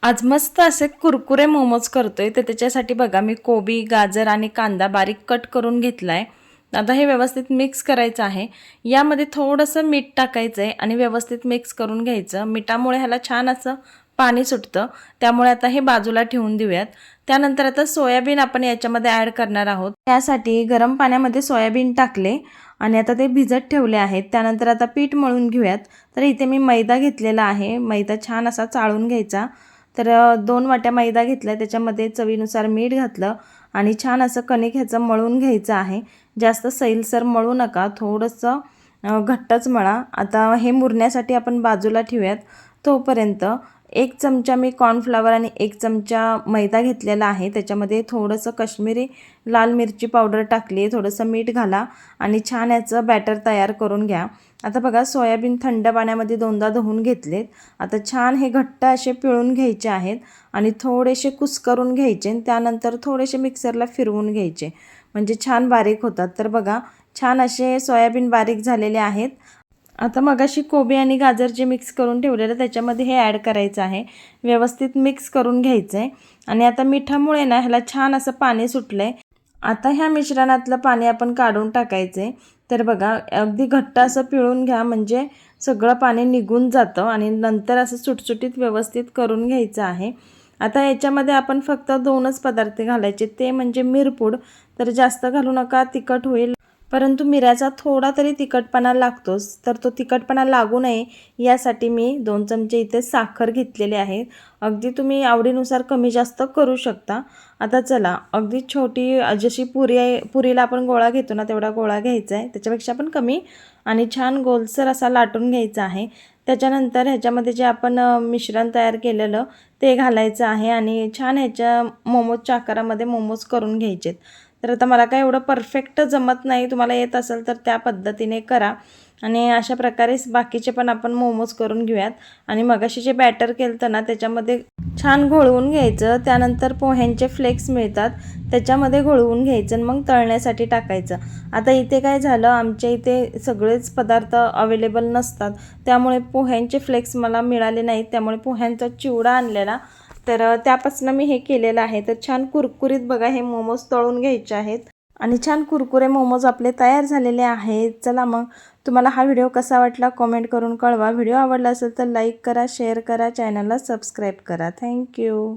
आज मस्त असे कुरकुरे मोमोज करतोय. तर त्याच्यासाठी बघा मी कोबी, गाजर आणि कांदा बारीक कट करून घेतलाय. आता हे व्यवस्थित मिक्स करायचं आहे. यामध्ये थोडंसं मीठ टाकायचं आहे आणि व्यवस्थित मिक्स करून घ्यायचं. मिठामुळे ह्याला छान असं पाणी सुटतं. त्यामुळे आता हे बाजूला ठेवून देऊयात. त्यानंतर आता सोयाबीन आपण याच्यामध्ये ॲड करणार आहोत. त्यासाठी गरम पाण्यामध्ये सोयाबीन टाकले आणि आता ते भिजत ठेवले आहेत. त्यानंतर आता पीठ मळून घेऊयात. तर इथे मी मैदा घेतलेला आहे. मैदा छान असा चाळून घ्यायचा. तर 2 वाट्या मैदा घेतला, त्याच्यामध्ये चवीनुसार मीठ घातलं आणि छान असं कणिक ह्याचं मळून घ्यायचं आहे. जास्त सैलसर मळू नका, थोडंसं घट्टच मळा. आता हे मुरण्यासाठी आपण बाजूला ठेवूयात. तोपर्यंत 1 चमचा मी कॉर्नफ्लॉवर आणि 1 चमचा मैदा घेतलेला आहे. त्याच्यामध्ये थोडंसं काश्मीरी लाल मिरची पावडर टाकली, थोडंसं मीठ घाला आणि छान याचं बॅटर तयार करून घ्या. आता बघा सोयाबीन थंड पाण्यामध्ये 2दा धुवून घेतलेत. आता छान हे घट्ट असे पिळून घ्यायचे आहेत आणि थोडेसे कुस्करून घ्यायचे आणि त्यानंतर थोडेसे मिक्सरला फिरवून घ्यायचे, म्हणजे छान बारीक होतात. तर बघा छान असे सोयाबीन बारीक झालेले आहेत. आता मगाशी कोबी आणि गाजर जे मिक्स करून ठेवलेलं त्याच्यामध्ये हे ॲड करायचं आहे. व्यवस्थित मिक्स करून घ्यायचं आहे आणि आता मिठामुळे ना ह्याला छान असं पाणी सुटलं आहे. आता ह्या मिश्रणातलं पाणी आपण काढून टाकायचं आहे. तर बघा अगदी घट्ट असं पिळून घ्या, म्हणजे सगळं पाणी निघून जातं आणि नंतर असं सुटसुटीत व्यवस्थित करून घ्यायचं आहे. आता याच्यामध्ये आपण फक्त 2च पदार्थ घालायचे, ते म्हणजे मिरपूड. तर जास्त घालू नका, तिखट होईल. परंतु मिऱ्याचा थोडा तरी तिखटपणा लागतोच, तर तो तिखटपणा लागू नये यासाठी मी 2 चमचे इथे साखर घेतलेली आहे. अगदी तुम्ही आवडीनुसार कमी जास्त करू शकता. आता चला, अगदी छोटी जशी पुरीला आपण गोळा घेतो ना तेवढा गोळा घ्यायचा आहे, त्याच्यापेक्षा पण कमी, आणि छान गोलसर असा लाटून घ्यायचा आहे. त्याच्यानंतर ह्याच्यामध्ये जे आपण मिश्रण तयार केलेलं ते घालायचं आहे आणि छान ह्याच्या मोमोजच्या आकारामध्ये मोमोज करून घ्यायचेत. तर आता मला काय एवढं परफेक्ट जमत नाही, तुम्हाला येत असेल तर त्या पद्धतीने करा. आणि अशा प्रकारे बाकीचे पण आपण मोमोज करून घेऊयात. आणि मगाशी जे बॅटर केलं ना त्याच्यामध्ये छान घोळवून घ्यायचं. त्यानंतर पोह्यांचे फ्लेक्स मिळतात, त्याच्यामध्ये घोळवून घ्यायचं आणि मग तळण्यासाठी टाकायचं. आता इथे काय झालं, आमच्या इथे सगळेच पदार्थ अवेलेबल नसतात, त्यामुळे पोह्यांचे फ्लेक्स मला मिळाले नाहीत. त्यामुळे पोह्यांचा चिवडा आणलेला, तर त्यापासून मी हे केलेलं आहे. तर छान कुरकुरीत बघा हे मोमोज तळून घ्यायचे आहेत आणि छान कुरकुरे मोमोज आपले तयार झालेले आहेत. चला मग, तुम्हाला हा व्हिडिओ कसा वाटला कमेंट करून कळवा. व्हिडिओ आवडला असेल तर लाईक करा, शेअर करा, चॅनलला सबस्क्राईब करा. थँक्यू.